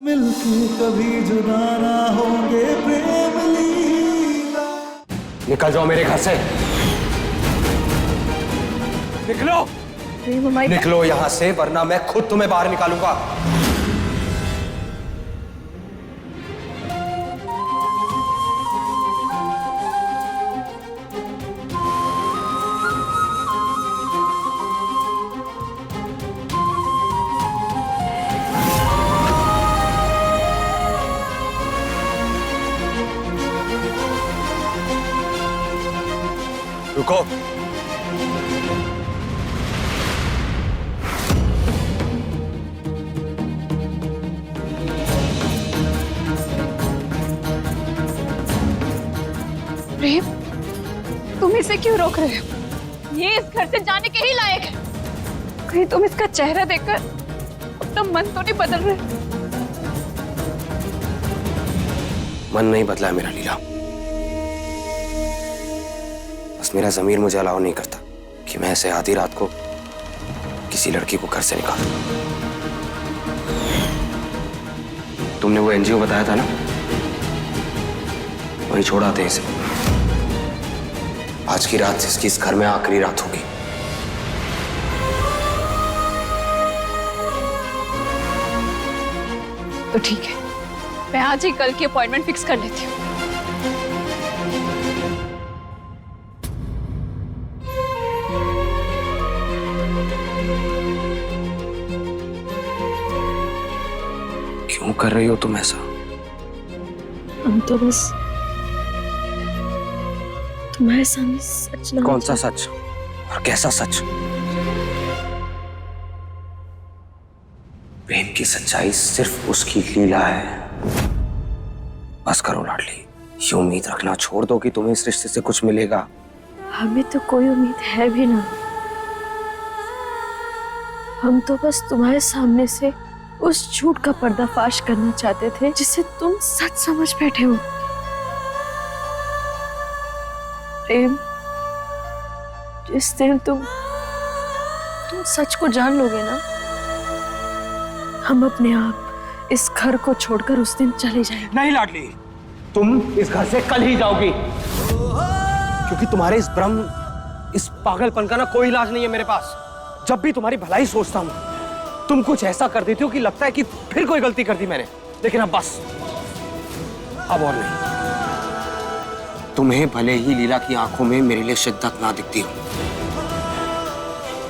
मिलके कभी जुदा ना होंगे प्रेम लीला। निकल जाओ मेरे घर से, निकलो, निकलो यहाँ से, वरना मैं खुद तुम्हें बाहर निकालूंगा। रुको, प्रेम, तुम इसे क्यों रोक रहे हो? ये इस घर से जाने के ही लायक है। कहीं तुम इसका चेहरा देखकर अपना मन तो नहीं बदल रहे? मन नहीं बदला है मेरा लीला, बस मेरा ज़मीर मुझे अलाउ नहीं करता कि मैं ऐसे आधी रात को किसी लड़की को घर से निकालूं। तुमने वो एनजीओ बताया था ना, वहीं छोड़ आते हैं इसे। आज की रात इसकी इस घर में आखिरी रात होगी। तो ठीक है, मैं आज ही कल की अपॉइंटमेंट फिक्स कर लेती हूँ। क्यों कर रही हो तुम ऐसा? हम तो बस तुम्हारे सामने सच ना। कौन सा सच और कैसा सच? प्रेम की सच्चाई सिर्फ उसकी लीला है। बस करो लाडली, ये उम्मीद रखना छोड़ दो कि तुम्हें इस रिश्ते से कुछ मिलेगा। हमें तो कोई उम्मीद है भी ना। हम तो बस तुम्हारे सामने से उस झूठ का पर्दाफाश करना चाहते थे जिसे तुम सच समझ बैठे हो। प्रेम, जिस दिन तुम सच को जान लोगे ना, हम अपने आप इस घर को छोड़कर उस दिन चले जाएंगे। नहीं लाडली, तुम इस घर से कल ही जाओगी, क्योंकि तुम्हारे इस भ्रम, इस पागलपन का ना कोई इलाज नहीं है मेरे पास। जब भी तुम्हारी भलाई सोचता हूँ, तुम कुछ ऐसा कर देती हो कि लगता है कि फिर कोई गलती कर दी मैंने। लेकिन अब बस, अब और नहीं। तुम्हें भले ही लीला की आंखों में मेरे लिए शिद्दत ना दिखती हो,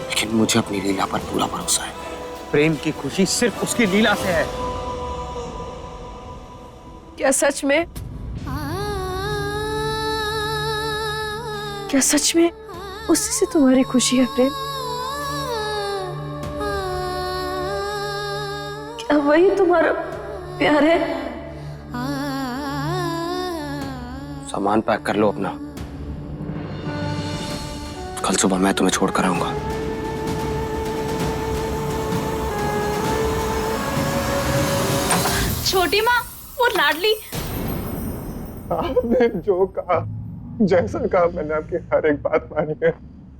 लेकिन मुझे अपनी लीला पर पूरा भरोसा है। प्रेम की खुशी सिर्फ उसकी लीला से है। क्या सच में? क्या सच में उसी से तुम्हारी खुशी है प्रेम? क्या वही तुम्हारा प्यार है? सामान पैक कर लो अपना, कल सुबह मैं तुम्हें छोड़ कर आऊंगा। छोटी माँ, वो लाडली। आपने जो कहा, जैसा कहा, मैंने आपकी हर एक बात मानी है।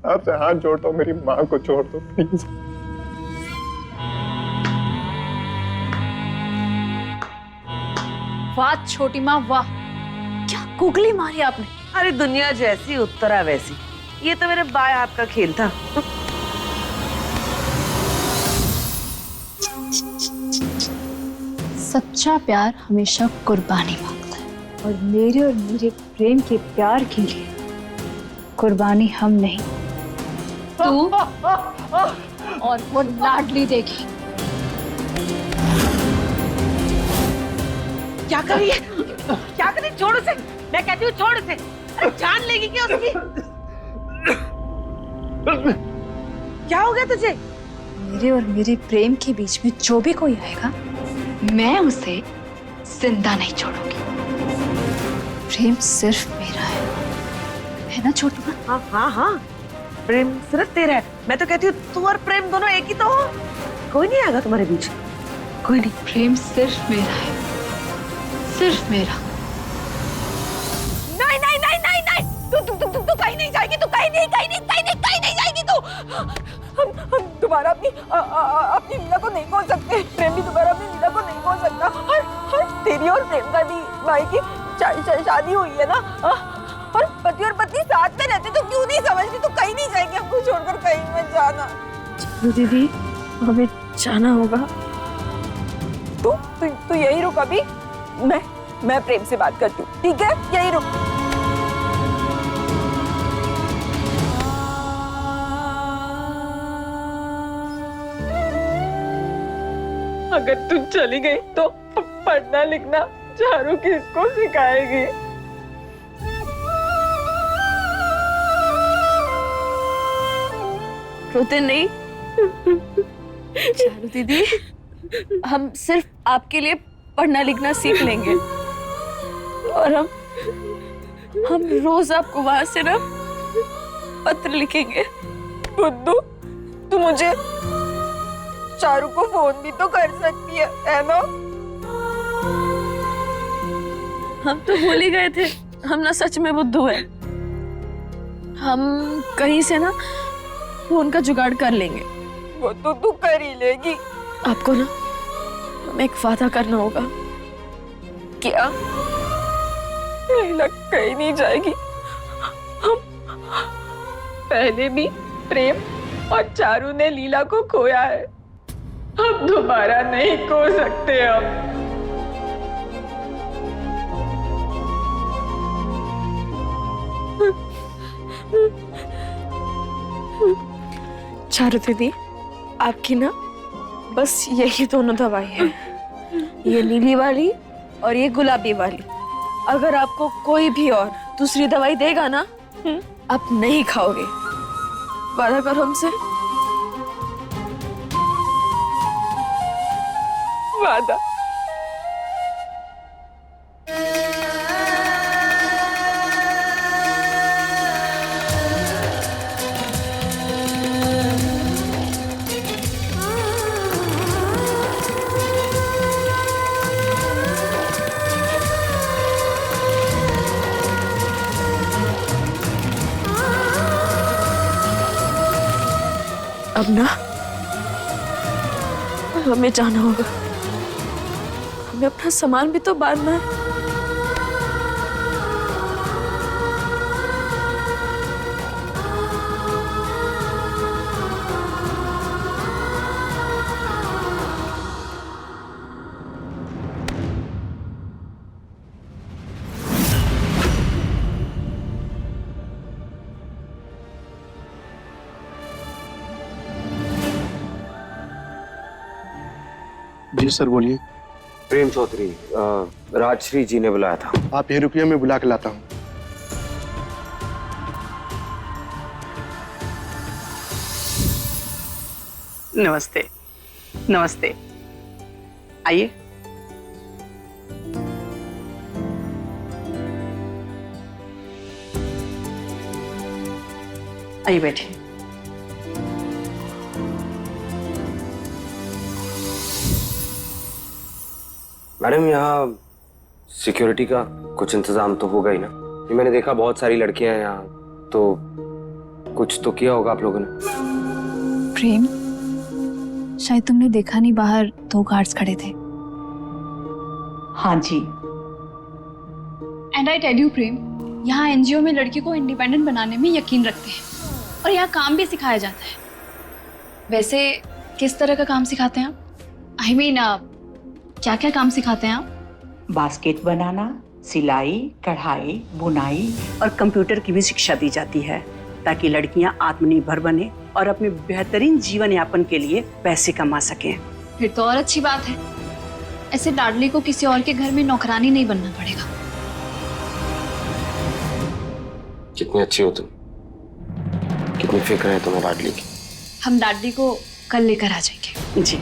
आपसे हाथ जोड़ता हूँ, मेरी माँ को छोड़ दो प्लीज। वाह छोटी माँ वाह, क्या गुगली मारी आपने। अरे दुनिया जैसी उत्तरा वैसी, ये तो मेरे बाएं हाथ का खेल था। सच्चा प्यार हमेशा कुर्बानी मांगता है, और मेरे प्रेम के प्यार के लिए कुर्बानी हम नहीं, तू और वो लाडली देगी। क्या करिए, क्या करिए? छोड़ उसे, मैं कहती हूँ छोड़ उसे। अरे जान लेगी क्या उसकी? क्या हो गया तुझे? मेरे और मेरे प्रेम के बीच में जो भी कोई आएगा, मैं उसे जिंदा नहीं छोड़ूंगी। प्रेम सिर्फ मेरा है ना छोटू माँ? हाँ हाँ हाँ, प्रेम सिर्फ तेरा है। मैं तो कहती हूँ तू और प्रेम दोनों एक ही तो हो। कोई नहीं आएगा तुम्हारे बीच, कोई नहीं। प्रेम सिर्फ मेरा है, सिर्फ मेरा। नहीं नहीं नहीं नहीं नहीं, तू कहीं नहीं जाएगी, तू कहीं नहीं जाएगी तू। हम दोबारा अपनी लीला को नहीं खोल सकते। प्रेम भी दोबारा अपनी लीला को नहीं खोल सकता। मेरी और प्रेम का भी भाई की शादी हुई है ना, और पति और पत्नी साथ में रहते तो क्यों नहीं समझती? तो कहीं नहीं जाएंगे, हमको छोड़कर कहीं मत जाना। चलो दीदी, हमें जाना होगा। तू यही रुक अभी, मैं प्रेम से बात करती हूँ, ठीक है? यही रुक। अगर तू चली गई तो पढ़ना लिखना चारू किसको सिखाएगी? रोते नहीं चारू दीदी, हम सिर्फ आपके लिए पढ़ना लिखना सीख लेंगे, और हम रोज आपको वहां से ना पत्र लिखेंगे। बुद्धू, तू मुझे चारू को फोन भी तो कर सकती है ना? हम तो भूल ही गए थे, हम ना सच में बुद्धू है। हम कहीं से ना फोन का जुगाड़ कर लेंगे। वो तो तू कर ही लेगी। आपको ना हमें एक वादा करना होगा। क्या? लीला कहीं नहीं जाएगी। हम पहले भी प्रेम और चारू ने लीला को खोया है, अब दोबारा नहीं खो सकते हम। चारू दीदी, आपकी ना बस यही दोनों दवाई है, ये नीली वाली और ये गुलाबी वाली। अगर आपको कोई भी और दूसरी दवाई देगा ना, आप नहीं खाओगे। वादा करो हमसे। वादा। अब ना हमें जाना होगा, हमें अपना सामान भी तो बांधना है। जी सर, बोलिए। प्रेम चौधरी, राजश्री जी ने बुलाया था। आप यही रुकिए, मैं बुला के लाता हूँ। नमस्ते। नमस्ते, आइए। आइए बैठिए। मैडम, यहाँ सिक्योरिटी का कुछ इंतजाम तो होगा ही ना? ये मैंने देखा बहुत सारी लड़कियां हैं यहाँ, तो कुछ तो किया होगा आप लोगों ने। प्रेम, शायद तुमने देखा नहीं, बाहर 2 गार्ड्स खड़े थे। हाँ जी। एंड आई टेल यू प्रेम, यहाँ एनजीओ में लड़की को इंडिपेंडेंट बनाने में यकीन रखते हैं, और यहाँ काम भी सिखाया जाता है। वैसे किस तरह का काम सिखाते हैं आप? आई मीन क्या क्या काम सिखाते हैं आप? बास्केट बनाना, सिलाई, कढ़ाई, बुनाई और कंप्यूटर की भी शिक्षा दी जाती है, ताकि लड़कियां आत्मनिर्भर बने और अपने बेहतरीन जीवन यापन के लिए पैसे कमा सकें। फिर तो और अच्छी बात है। ऐसे लाडली को किसी और के घर में नौकरानी नहीं बनना पड़ेगा। कितनी अच्छी हो तुम, कितनी फिक्र है तुम्हें लाडली की। हम लाडली को कल लेकर आ जाएंगे। जी।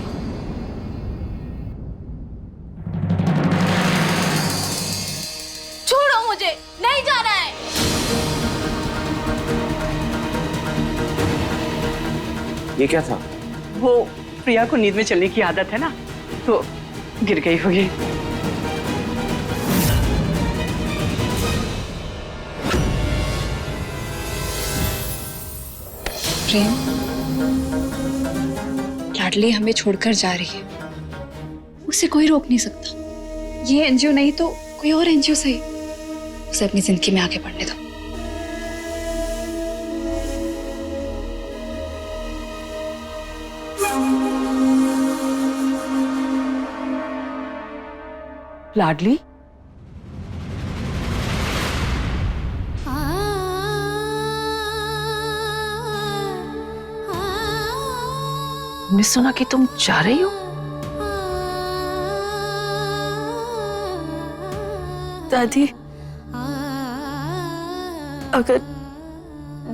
छोड़ो मुझे, नहीं जाना है। ये क्या था? वो प्रिया को नींद में चलने की आदत है ना, तो गिर गई होगी। प्रेम, लाडली हमें छोड़कर जा रही है, उसे कोई रोक नहीं सकता। ये एनजीओ नहीं तो कोई और एनजीओ सही, उसे अपनी जिंदगी में आगे बढ़ने दो। लाडली, हमने सुना कि तुम जा रही हो। दादी, अगर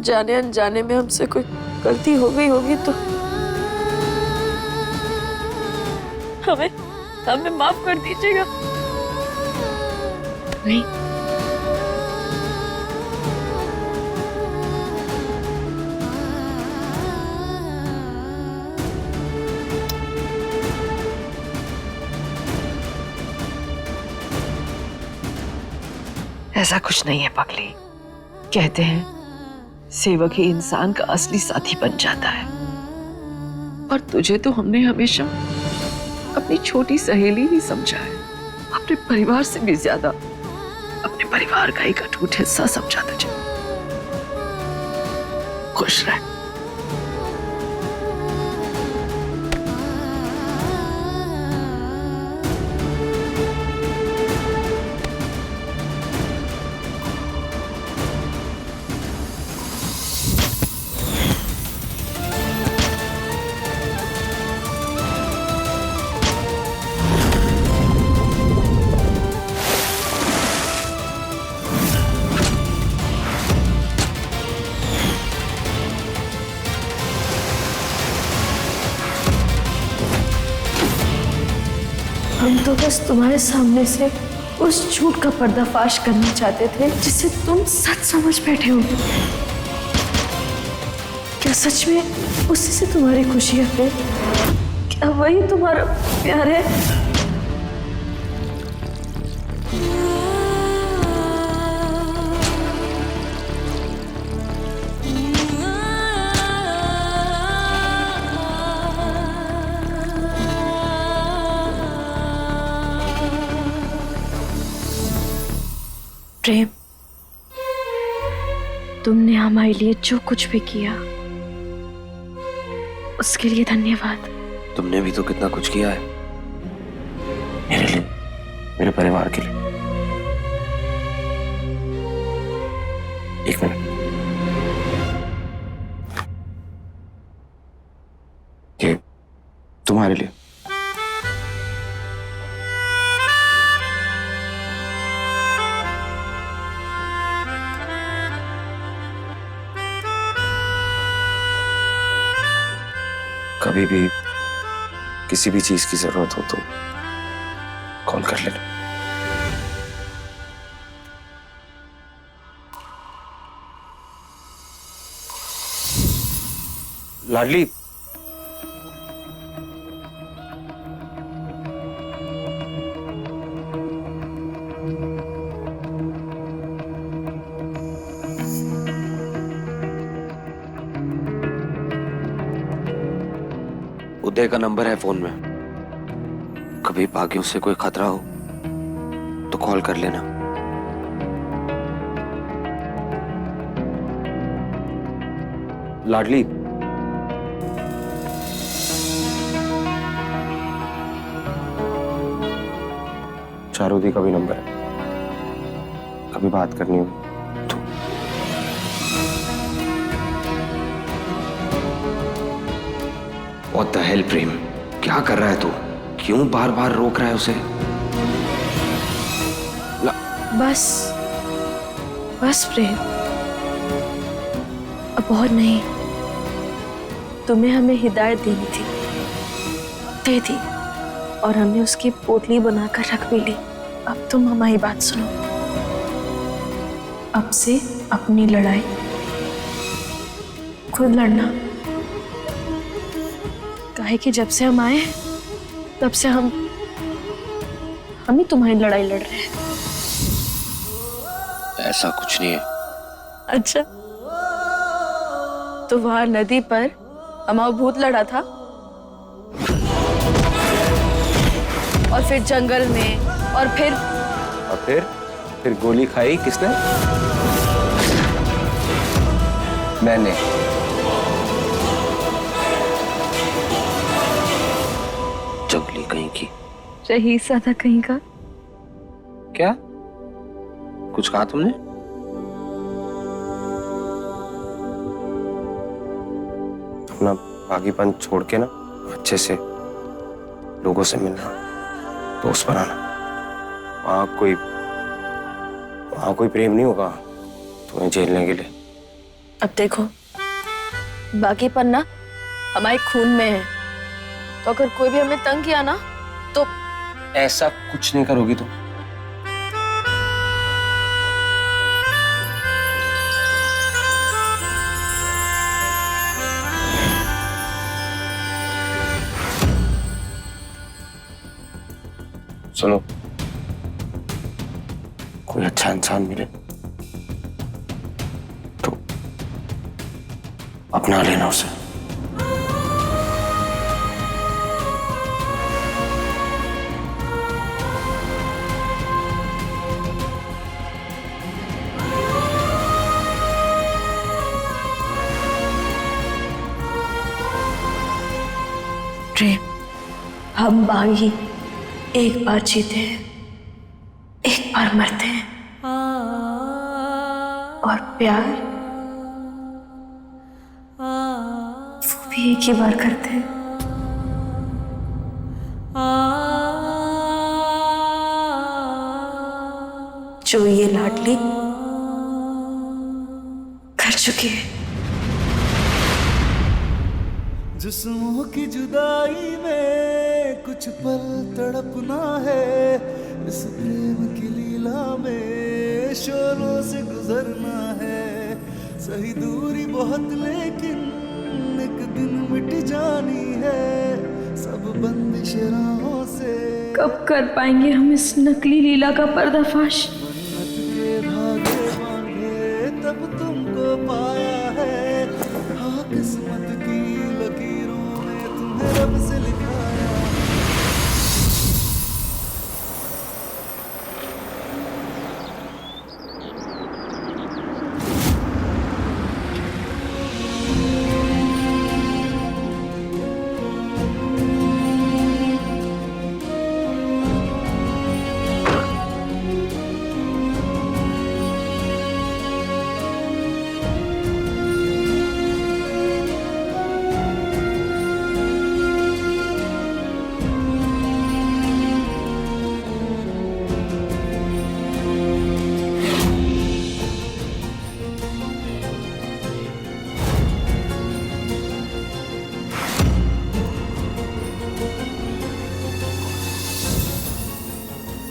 जाने अनजाने में हमसे कोई गलती हो गई होगी तो हमें हमें माफ कर दीजिएगा। नहीं, ऐसा कुछ नहीं है पगली। कहते हैं सेवक ही इंसान का असली साथी बन जाता है, और तुझे तो हमने हमेशा अपनी छोटी सहेली ही समझा है। अपने परिवार से भी ज्यादा अपने परिवार का एक अटूट हिस्सा समझा तुझे। खुश रह। हम तो बस तुम्हारे सामने से उस झूठ का पर्दाफाश करना चाहते थे जिसे तुम सच समझ बैठे हो। क्या सच में उसी से तुम्हारी खुशी है फिर? क्या वही तुम्हारा प्यार है? प्रेम, तुमने हमारे लिए जो कुछ भी किया उसके लिए धन्यवाद। तुमने भी तो कितना कुछ किया है मेरे लिए, मेरे परिवार के लिए। एक मिनट, ये तुम्हारे लिए। कभी भी किसी भी चीज की जरूरत हो तो कॉल कर लेना। लाडली, उदय का नंबर है फोन में। कभी भाग्यों से कोई खतरा हो तो कॉल कर लेना। लाडली, चारोदी का भी नंबर है, कभी बात करनी हो तो। What the hell, प्रेम, क्या कर रहा है तू? क्यों बार बार रोक रहा है उसे? बस बस प्रेम, अब और नहीं। तुम्हें हमें हिदायत देनी थी, दे दी, और हमने उसकी पोटली बनाकर रख भी ली। अब तुम हमारी बात सुनो। अब से अपनी लड़ाई खुद लड़ना। काहे कि जब से हम आए तब से हम ही तुम्हारी लड़ाई लड़ रहे हैं। ऐसा कुछ नहीं है। अच्छा, तो वहां नदी पर हमारा भूत लड़ा था, और फिर जंगल में और फिर गोली खाई किसने? मैंने। चुगली कहीं की। रही सादा कहीं का। क्या कुछ कहा तुमने? अपना बागीपन छोड़ के ना अच्छे से लोगों से मिलना, दोस्त बनाना। वहां कोई प्रेम नहीं होगा तुम्हें झेलने के लिए। अब देखो, बाकीपन ना हमारे खून में है, तो अगर कोई भी हमें तंग किया ना तो ऐसा कुछ नहीं करोगी तुम। सुनो, कोई अच्छा इंसान मिले तो अपना लेना उसे। प्रेम, हम बागी एक बार जीते हैं, एक बार मरते हैं, और प्यार वो भी एक ही बार करते हैं। जो ये लाडली कर चुकी है। जिस्मों की जुदाई में कुछ पल तड़पना है, इस प्रेम की लीला में शोरों से गुजरना है। सही दूरी बहुत लेकिन एक दिन मिट जानी है, सब बंदिश राहों से। कब कर पाएंगे हम इस नकली लीला का पर्दाफाश? मन्नत के धागे बांधे तब तुमको पाया है, हाँ किस्मत की लकीरों में तुम्हें रब से लिखाया।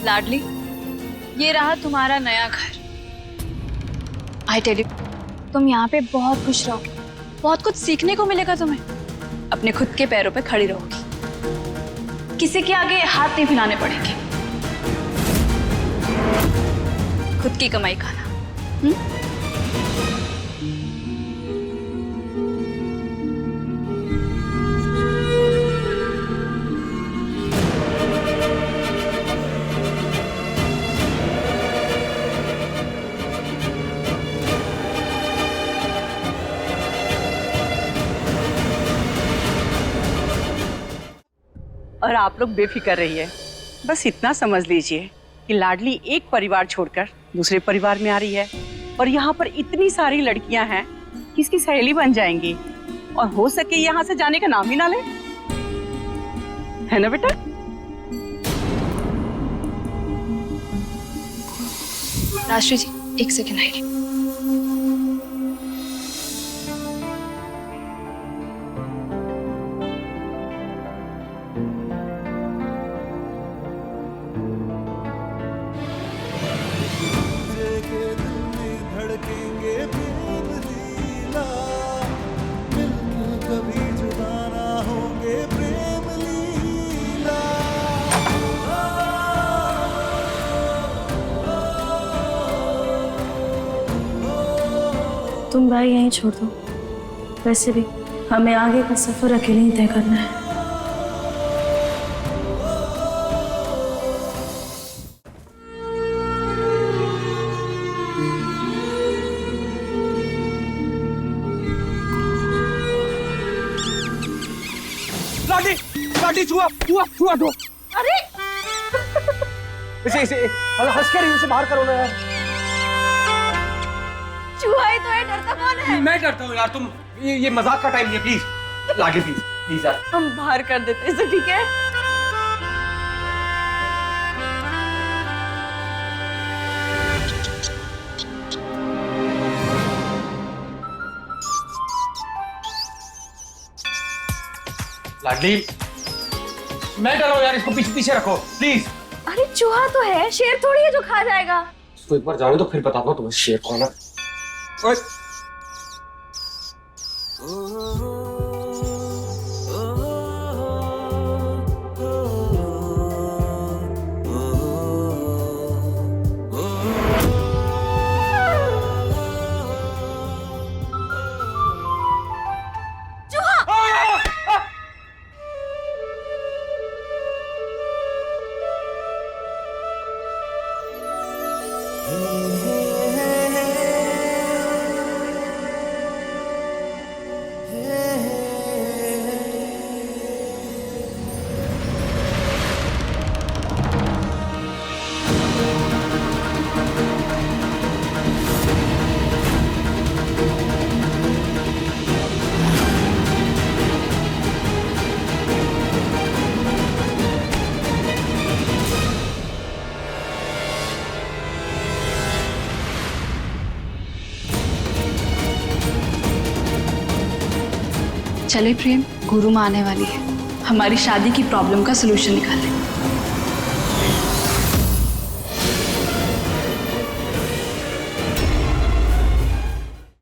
लाडली, ये रहा तुम्हारा नया घर। आई टेल यू, तुम यहाँ पे बहुत खुश रहोगी, बहुत कुछ सीखने को मिलेगा तुम्हें। अपने खुद के पैरों पे खड़ी रहोगी, किसी के आगे हाथ नहीं फैलाने पड़ेंगे, खुद की कमाई खाना। और आप लोग बेफिक्र रहिए, बस इतना समझ लीजिए कि लाडली एक परिवार छोड़कर दूसरे परिवार में आ रही है, और यहाँ पर इतनी सारी लड़कियां हैं कि इसकी सहेली बन जाएंगी, और हो सके यहाँ से जाने का नाम ही ना ले, है ना बेटा? राष्ट्री जी, एक सेकेंड आइए। धड़केंगे प्रेम लीला, मिलके कभी जुदा ना होंगे प्रेम लीला। तुम भाई यहीं छोड़ दो, वैसे भी हमें आगे का सफर अकेले ही तय करना है। लाडली चूहा चूहा चूहा दो। अरे इसे हंस कर इसे बाहर करो ना यार। चूहा ही तो है, डरता कौन है? मैं डरता हूँ यार, तुम ये मजाक का टाइम नहीं है, प्लीज लाडली प्लीज प्लीज यार। हम बाहर कर देते हैं इसे, ठीक है? लाडली मैं डर रहा हूँ यार, इसको पीछे पीछे रखो प्लीज। अरे चूहा तो है, शेर थोड़ी है जो खा जाएगा। तो एक बार जाने तो फिर बताता हूँ तुम्हें शेर कौन है। ओए चले प्रेम, गुरु माँ आने वाली है, हमारी शादी की प्रॉब्लम का सलूशन निकालने।